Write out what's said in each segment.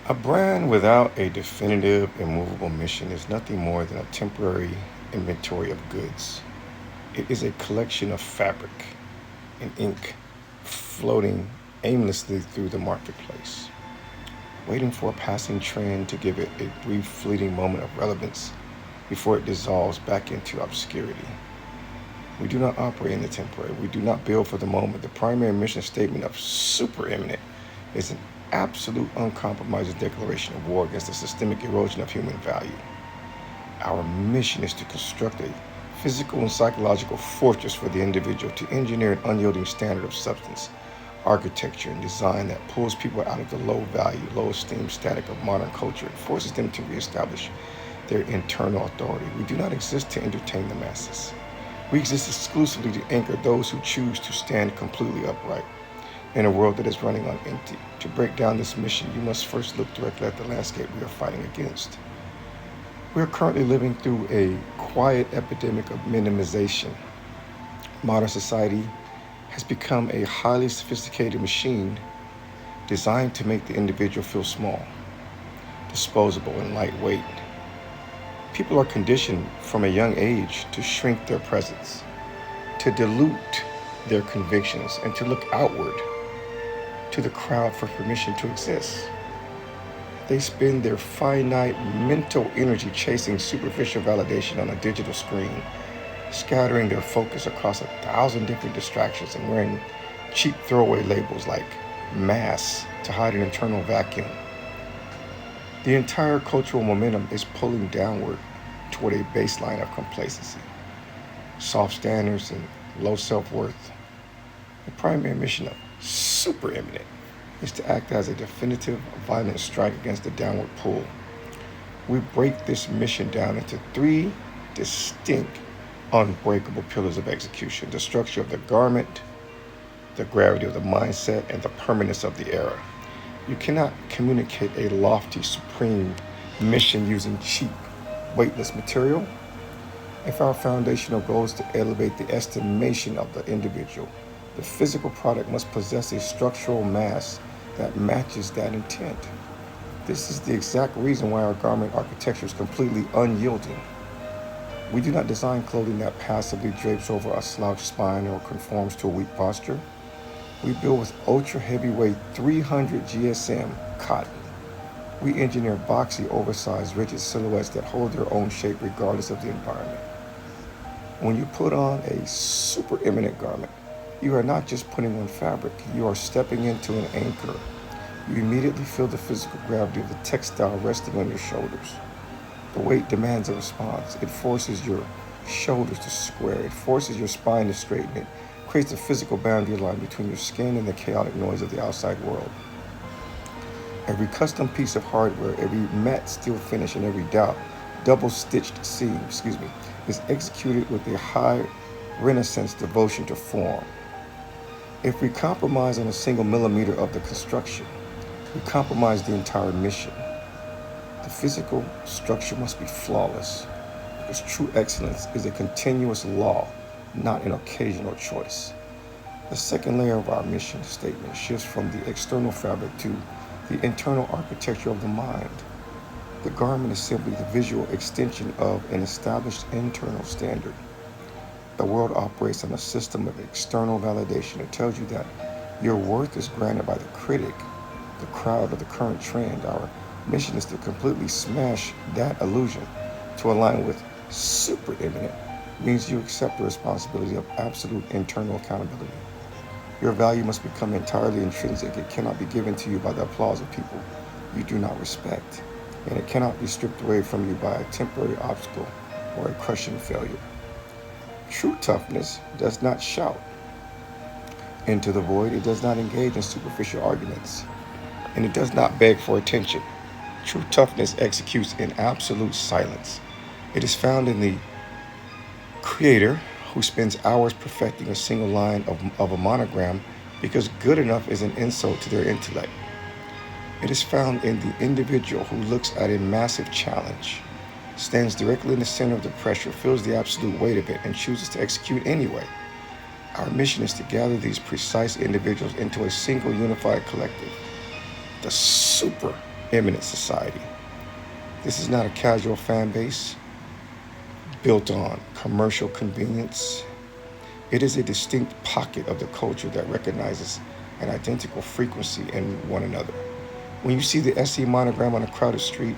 A brand without a definitive, immovable mission is nothing more than a temporary inventory of goods. It is a collection of fabric and ink floating aimlessly through the marketplace, waiting for a passing trend to give it a brief, fleeting moment of relevance before it dissolves back into obscurity. We do not operate in the temporary. We do not build for the moment. The primary mission statement of Supereminent is an absolute, uncompromising declaration of war against the systemic erosion of human value. Our mission is to construct a physical and psychological fortress for the individual, to engineer an unyielding standard of substance, architecture, and design that pulls people out of the low value, low esteem static of modern culture and forces them to reestablish their internal authority. We do not exist to entertain the masses. We exist exclusively to anchor those who choose to stand completely upright in a world that is running on empty. To break down this mission, you must first look directly at the landscape we are fighting against. We are currently living through a quiet epidemic of minimization. Modern society has become a highly sophisticated machine designed to make the individual feel small, disposable, and lightweight. People are conditioned from a young age to shrink their presence, to dilute their convictions, and to look outward to the crowd for permission to exist. They spend their finite mental energy chasing superficial validation on a digital screen, scattering their focus across 1,000 different distractions and wearing cheap throwaway labels like mass to hide an internal vacuum. The entire cultural momentum is pulling downward toward a baseline of complacency, soft standards, and low self-worth. The primary mission of Supereminent is to act as a definitive, violent strike against the downward pull. We break this mission down into three distinct, unbreakable pillars of execution: the structure of the garment, the gravity of the mindset, and the permanence of the era. You cannot communicate a lofty, supreme mission using cheap, weightless material if our foundational goal is to elevate the estimation of the individual. The physical product must possess a structural mass that matches that intent. This is the exact reason why our garment architecture is completely unyielding. We do not design clothing that passively drapes over a slouched spine or conforms to a weak posture. We build with ultra heavyweight 300 GSM cotton. We engineer boxy, oversized, rigid silhouettes that hold their own shape regardless of the environment. When you put on a supereminent garment, you are not just putting on fabric, you are stepping into an anchor. You immediately feel the physical gravity of the textile resting on your shoulders. The weight demands a response. It forces your shoulders to square. It forces your spine to straighten. It creates a physical boundary line between your skin and the chaotic noise of the outside world. Every custom piece of hardware, every matte steel finish, and every double-stitched seam, is executed with a high Renaissance devotion to form. If we compromise on a single millimeter of the construction, we compromise the entire mission. The physical structure must be flawless, because true excellence is a continuous law, not an occasional choice. The second layer of our mission statement shifts from the external fabric to the internal architecture of the mind. The garment is simply the visual extension of an established internal standard. The world operates on a system of external validation. It tells you that your worth is granted by the critic, the crowd, or the current trend. Our mission is to completely smash that illusion. To align with supereminent means you accept the responsibility of absolute internal accountability. Your value must become entirely intrinsic. It cannot be given to you by the applause of people you do not respect, and it cannot be stripped away from you by a temporary obstacle or a crushing failure. True toughness does not shout into the void. It does not engage in superficial arguments, and it does not beg for attention. True toughness executes in absolute silence. It is found in the creator who spends hours perfecting a single line of a monogram because good enough is an insult to their intellect. It is found in the individual who looks at a massive challenge, stands directly in the center of the pressure, feels the absolute weight of it, and chooses to execute anyway. Our mission is to gather these precise individuals into a single unified collective, the super eminent society. This is not a casual fan base built on commercial convenience. It is a distinct pocket of the culture that recognizes an identical frequency in one another. When you see the SE monogram on a crowded street,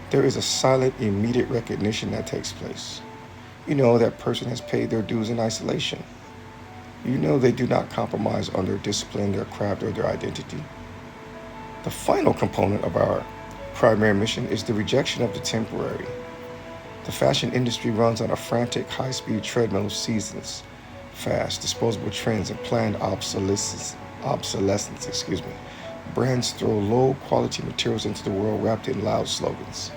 there is a silent, immediate recognition that takes place. You know that person has paid their dues in isolation. You know they do not compromise on their discipline, their craft, or their identity. The final component of our primary mission is the rejection of the temporary. The fashion industry runs on a frantic, high-speed treadmill of seasons, fast, disposable trends, and planned obsolescence. Brands throw low-quality materials into the world wrapped in loud slogans,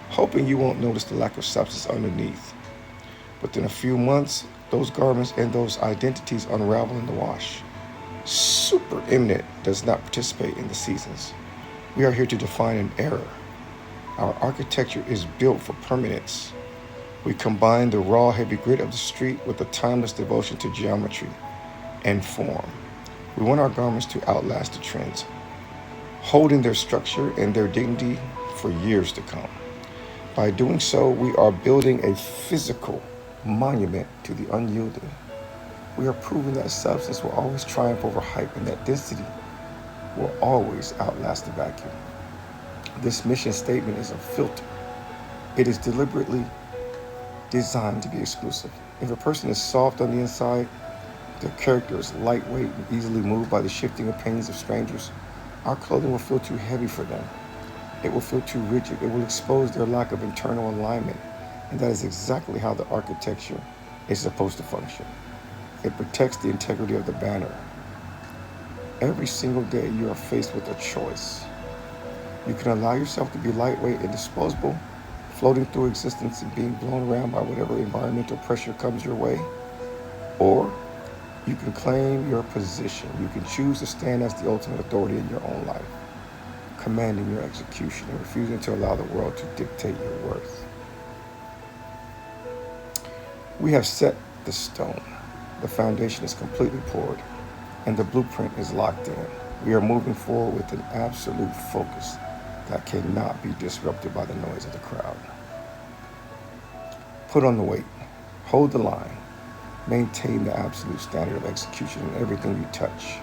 hoping you won't notice the lack of substance underneath. Within a few months, those garments and those identities unravel in the wash. Supereminent does not participate in the seasons. We are here to define an era. Our architecture is built for permanence. We combine the raw, heavy grit of the street with a timeless devotion to geometry and form. We want our garments to outlast the trends, holding their structure and their dignity for years to come. By doing so, we are building a physical monument to the unyielding. We are proving that substance will always triumph over hype and that density will always outlast the vacuum. This mission statement is a filter. It is deliberately designed to be exclusive. If a person is soft on the inside, their character is lightweight and easily moved by the shifting opinions of strangers, our clothing will feel too heavy for them. It will feel too rigid. It will expose their lack of internal alignment. And that is exactly how the architecture is supposed to function. It protects the integrity of the banner. Every single day you are faced with a choice. You can allow yourself to be lightweight and disposable, floating through existence and being blown around by whatever environmental pressure comes your way. Or you can claim your position. You can choose to stand as the ultimate authority in your own life, commanding your execution and refusing to allow the world to dictate your worth. We have set the stone. The foundation is completely poured, and the blueprint is locked in. We are moving forward with an absolute focus that cannot be disrupted by the noise of the crowd. Put on the weight, hold the line, maintain the absolute standard of execution in everything you touch.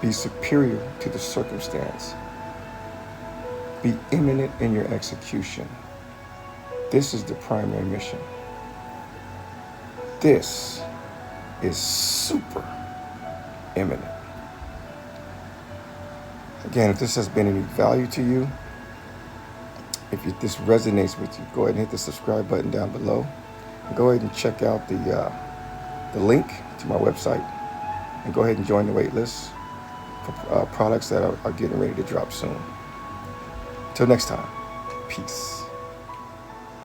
Be superior to the circumstance. Be imminent in your execution. This is the primary mission. This is super imminent. Again, if this has been any value to you, if this resonates with you, go ahead and hit the subscribe button down below. And go ahead and check out the link to my website, and go ahead and join the wait list for products that are getting ready to drop soon. Until next time, peace.